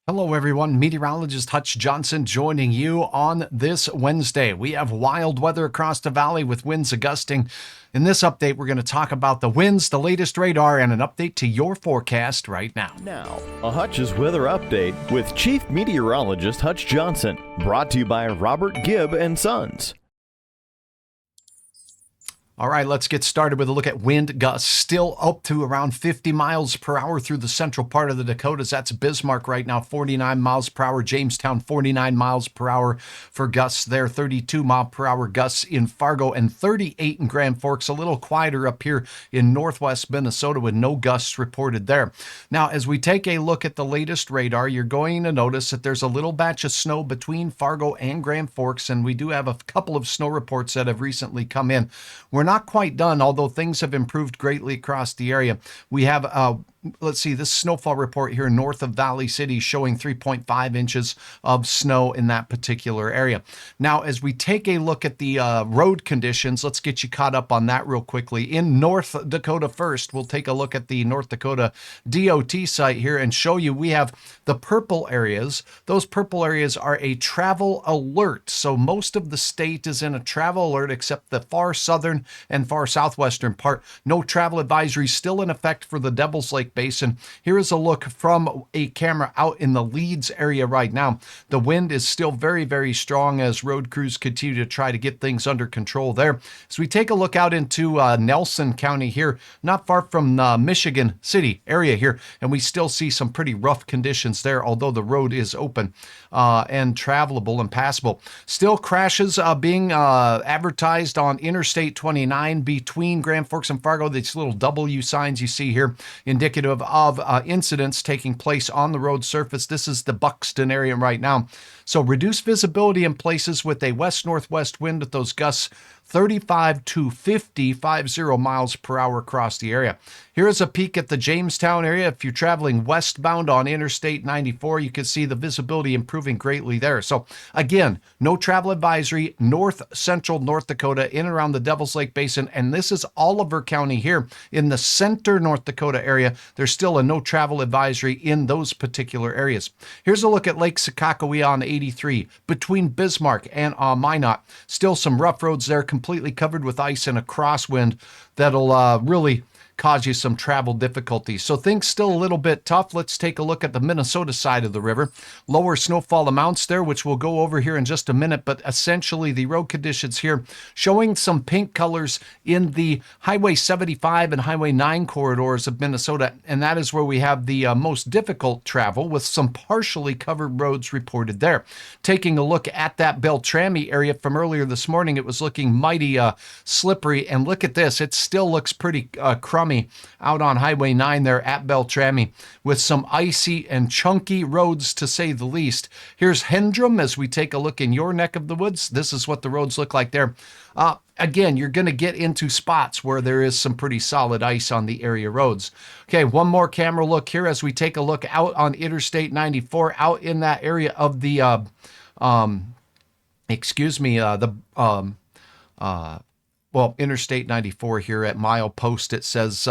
Hello, everyone. Meteorologist Hutch Johnson joining you on this Wednesday. We have wild weather across the valley with winds gusting. In this update, we're going to talk about the winds, the latest radar, and an update to your forecast right now. Now, a Hutch's weather update with Chief Meteorologist Hutch Johnson, brought to you by Robert Gibb and Sons. All right, let's get started with a look at wind gusts. Still up to around 50 miles per hour through the central part of the Dakotas. That's Bismarck right now, 49 miles per hour. Jamestown, 49 miles per hour for gusts there. 32 mile per hour gusts in Fargo and 38 in Grand Forks. A little quieter up here in northwest Minnesota with no gusts reported there. Now, as we take a look at the latest radar, you're going to notice that there's a little batch of snow between Fargo and Grand Forks, and we do have a couple of snow reports that have recently come in. We're not quite done, although things have improved greatly across the area. We have let's see, this snowfall report here north of Valley City showing 3.5 inches of snow in that particular area. Now, as we take a look at the road conditions, let's get you caught up on that real quickly. In North Dakota first, we'll take a look at the North Dakota DOT site here and show you we have the purple areas. Those purple areas are a travel alert. So most of the state is in a travel alert except the far southern and far southwestern part. No travel advisory still in effect for the Devil's Lake Basin. Here is a look from a camera out in the Leeds area right now. The wind is still very, very strong as road crews continue to try to get things under control there. As we take a look out into Nelson County here, not far from Michigan City area here, and we still see some pretty rough conditions there, although the road is open and travelable and passable. Still crashes being advertised on Interstate 29 between Grand Forks and Fargo. These little W signs you see here indicative of incidents taking place on the road surface. This is the Buxton area right now. So reduced visibility in places with a west-northwest wind with those gusts 35 to 50 miles per hour across the area. Here's a peek at the Jamestown area. If you're traveling westbound on Interstate 94, you can see the visibility improving greatly there. So again, no travel advisory, north central North Dakota in and around the Devil's Lake Basin. And this is Oliver County here in the center North Dakota area. There's still a no travel advisory in those particular areas. Here's a look at Lake Sakakawea on 83 between Bismarck and Minot. Still some rough roads there, completely covered with ice and a crosswind that'll really cause you some travel difficulties. So things still a little bit tough. Let's take a look at the Minnesota side of the river. Lower snowfall amounts there, which we'll go over here in just a minute, but essentially the road conditions here showing some pink colors in the Highway 75 and Highway 9 corridors of Minnesota, and that is where we have the most difficult travel with some partially covered roads reported there. Taking a look at that Beltrami area from earlier this morning, it was looking mighty slippery, and look at this. It still looks pretty crummy out on Highway 9 there at Beltrami with some icy and chunky roads to say the least. Here's Hendrum as we take a look in your neck of the woods. This is what the roads look like there. Again, you're going to get into spots where there is some pretty solid ice on the area roads. Okay, one more camera look here as we take a look out on Interstate 94, out in that area of the, Interstate 94 here at milepost. It says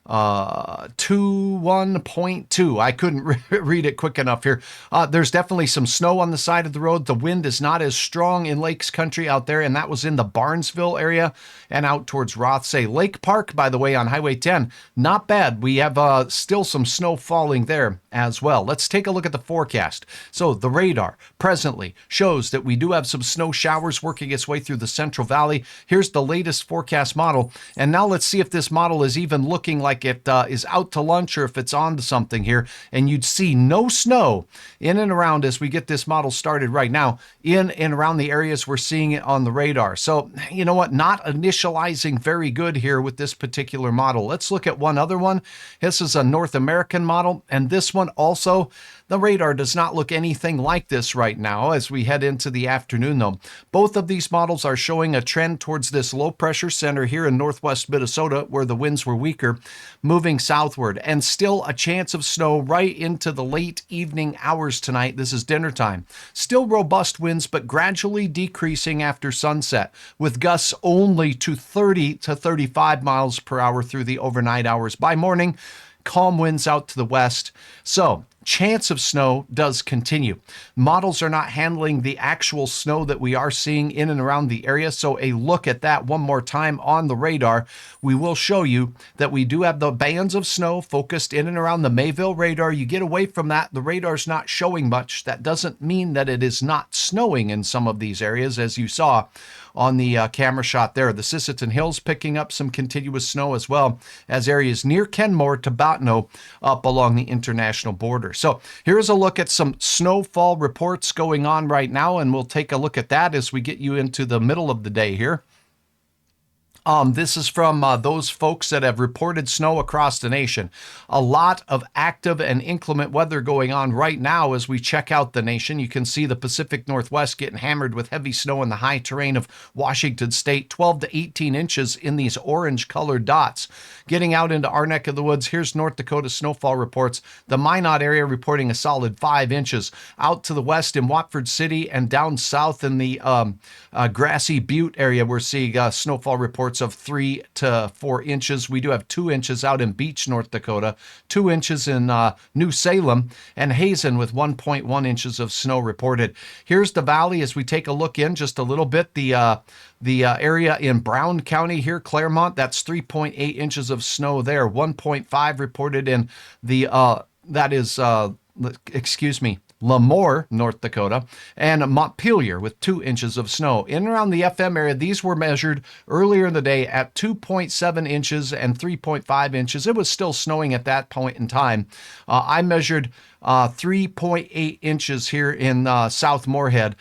21.2. I couldn't read it quick enough here. There's definitely some snow on the side of the road. The wind is not as strong in Lakes Country out there, and that was in the Barnesville area and out towards Rothsay. Lake Park, by the way, on Highway 10, not bad. We have still some snow falling there as well. Let's take a look at the forecast. So the radar presently shows that we do have some snow showers working its way through the Central Valley. Here's the latest forecast model, and now let's see if this model is even looking like it is out to lunch or if it's on to something here. And you'd see no snow in and around as we get this model started right now in and around the areas we're seeing it on the radar. So you know what, not initializing very good here with this particular model. Let's look at one other one. This is a North American model, and this one also, the radar does not look anything like this right now as we head into the afternoon though. Both of these models are showing a trend towards this low pressure center here in northwest Minnesota where the winds were weaker, moving southward, and still a chance of snow right into the late evening hours tonight. This is dinner time. Still robust winds, but gradually decreasing after sunset with gusts only to 30 to 35 miles per hour through the overnight hours. By morning, calm winds out to the west. So chance of snow does continue. Models are not handling the actual snow that we are seeing in and around the area, so a look at that one more time on the radar, we will show you that we do have the bands of snow focused in and around the Mayville radar. You get away from that, the radar's not showing much. That doesn't mean that it is not snowing in some of these areas, as you saw on the camera shot there. The Sisseton Hills picking up some continuous snow, as well as areas near Kenmore to Bottineau up along the international border. So here's a look at some snowfall reports going on right now, and we'll take a look at that as we get you into the middle of the day here. This is from those folks that have reported snow across the nation. A lot of active and inclement weather going on right now as we check out the nation. You can see the Pacific Northwest getting hammered with heavy snow in the high terrain of Washington State, 12 to 18 inches in these orange colored dots. Getting out into our neck of the woods, here's North Dakota snowfall reports. The Minot area reporting a solid 5 inches. Out to the west in Watford City and down south in the Grassy Butte area, we're seeing snowfall reports of 3 to 4 inches. We do have 2 inches out in Beach, North Dakota, 2 inches in New Salem, and Hazen with 1.1 inches of snow reported. Here's the valley as we take a look in just a little bit. The area in Brown County here, Claremont, that's 3.8 inches of snow there. 1.5 reported in the, Lemoore, North Dakota, and Montpelier with 2 inches of snow. In and around the FM area, these were measured earlier in the day at 2.7 inches and 3.5 inches. It was still snowing at that point in time. I measured 3.8 inches here in South Moorhead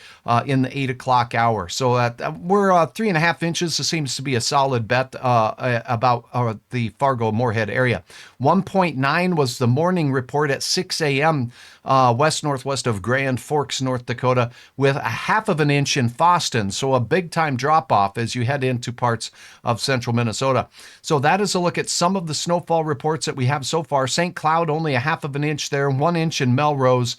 in the 8 o'clock hour. So we're 3.5 inches. This seems to be a solid bet about the Fargo-Moorhead area. 1.9 was the morning report at 6 a.m. West-northwest of Grand Forks, North Dakota, with a 1/2 inch in Fosston. So a big-time drop-off as you head into parts of central Minnesota. So that is a look at some of the snowfall reports that we have so far. St. Cloud, only a 1/2 inch there, 1 inch in Melrose.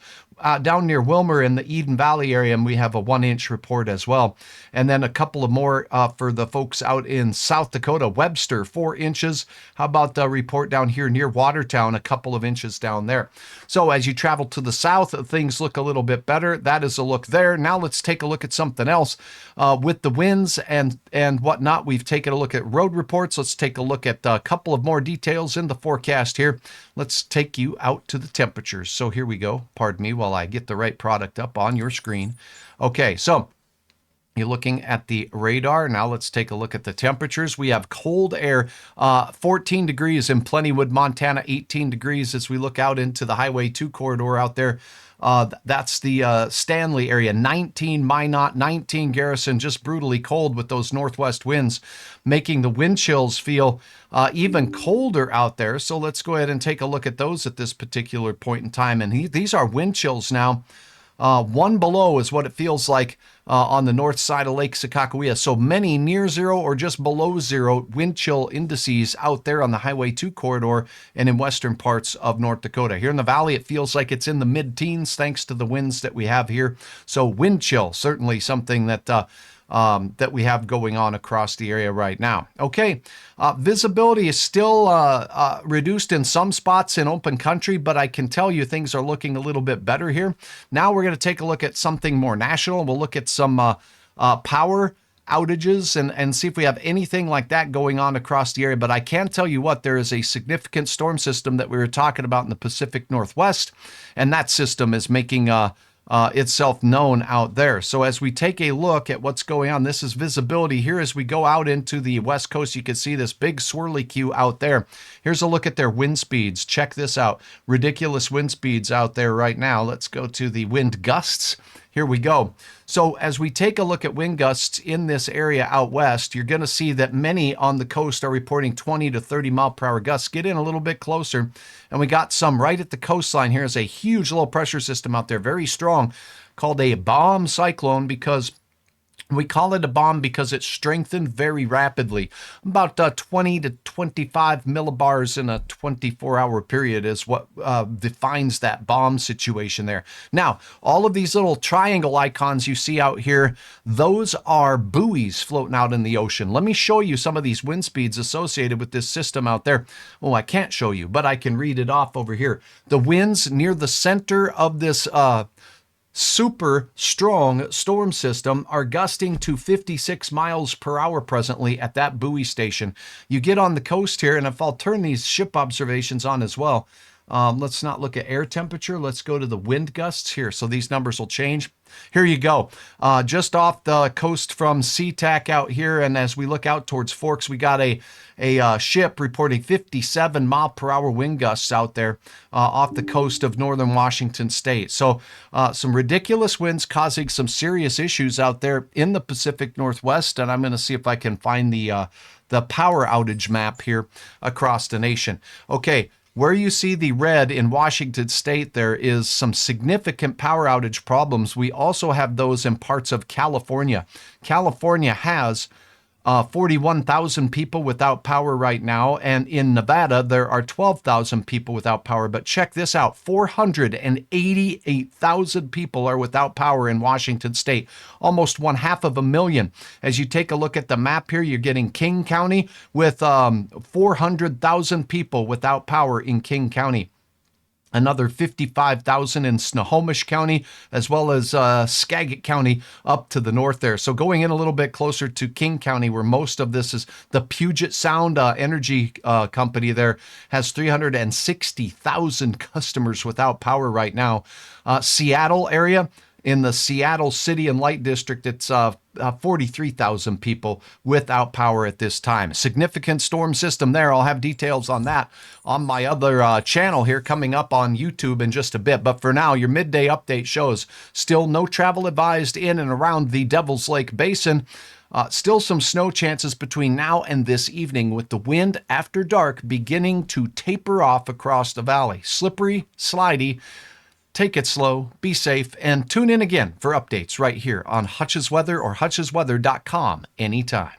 Down near Wilmer in the Eden Valley area, and we have a 1 inch report as well. And then a couple of more for the folks out in South Dakota. Webster, 4 inches. How about the report down here near Watertown, a couple of inches down there. So as you travel to the south, things look a little bit better. That is a look there. Now let's take a look at something else. With the winds and whatnot, we've taken a look at road reports. Let's take a look at a couple of more details in the forecast here. Let's take you out to the temperatures. So here we go. Pardon me while I get the right product up on your screen. Okay, so you're looking at the radar. Now let's take a look at the temperatures. We have cold air, 14 degrees in Plentywood, Montana, 18 degrees as we look out into the Highway 2 corridor out there. That's the Stanley area, 19 Minot, 19 Garrison, just brutally cold with those northwest winds, making the wind chills feel even colder out there. So let's go ahead and take a look at those at this particular point in time. And these are wind chills now. 1 below is what it feels like on the north side of Lake Sakakawea. So many near zero or just below zero wind chill indices out there on the Highway 2 corridor and in western parts of North Dakota. Here in the valley, it feels like it's in the mid-teens thanks to the winds that we have here. So wind chill, certainly something that we have going on across the area right now. Okay, visibility is still reduced in some spots in open country, but I can tell you things are looking a little bit better here. Now we're going to take a look at something more national. We'll look at some power outages and see if we have anything like that going on across the area. But I can tell you what, there is a significant storm system that we were talking about in the Pacific Northwest, and that system is making itself known out there. So as we take a look at what's going on, this is visibility here as we go out into the west coast. You can see this big swirly queue out there. Here's a look at their wind speeds. Check this out. Ridiculous wind speeds out there right now. Let's go to the wind gusts. Here we go. So as we take a look at wind gusts in this area out west, you're going to see that many on the coast are reporting 20 to 30 mile per hour gusts. Get in a little bit closer. And we got some right at the coastline. Here's a huge low pressure system out there, very strong, called a bomb cyclone because We call it a bomb because it strengthened very rapidly. About 20 to 25 millibars in a 24-hour period is what defines that bomb situation there. Now, all of these little triangle icons you see out here, those are buoys floating out in the ocean. Let me show you some of these wind speeds associated with this system out there. Oh, I can't show you, but I can read it off over here. The winds near the center of this super strong storm system are gusting to 56 miles per hour presently at that buoy station. You get on the coast here, and if I'll turn these ship observations on as well, let's not look at air temperature. Let's go to the wind gusts here. So these numbers will change. Here you go. Just off the coast from SeaTac out here, and as we look out towards Forks, we got a ship reporting 57 mile per hour wind gusts out there off the coast of northern Washington state. So some ridiculous winds causing some serious issues out there in the Pacific Northwest, and I'm going to see if I can find the power outage map here across the nation. Okay. Where you see the red in Washington state, there is some significant power outage problems. We also have those in parts of California. California has 41,000 people without power right now, and in Nevada, there are 12,000 people without power. But check this out, 488,000 people are without power in Washington state, almost 1/2 As you take a look at the map here, you're getting King County with 400,000 people without power in King County. Another 55,000 in Snohomish County, as well as Skagit County up to the north there. So going in a little bit closer to King County, where most of this is, the Puget Sound Energy Company there has 360,000 customers without power right now. Seattle area, in the Seattle City and Light District, it's 43,000 people without power at this time. Significant storm system there. I'll have details on that on my other channel here coming up on YouTube in just a bit. But for now, your midday update shows still no travel advised in and around the Devil's Lake Basin. Still some snow chances between now and this evening, with the wind after dark beginning to taper off across the valley. Slippery, slidey. Take it slow, be safe, and tune in again for updates right here on Hutch's Weather or hutchesweather.com anytime.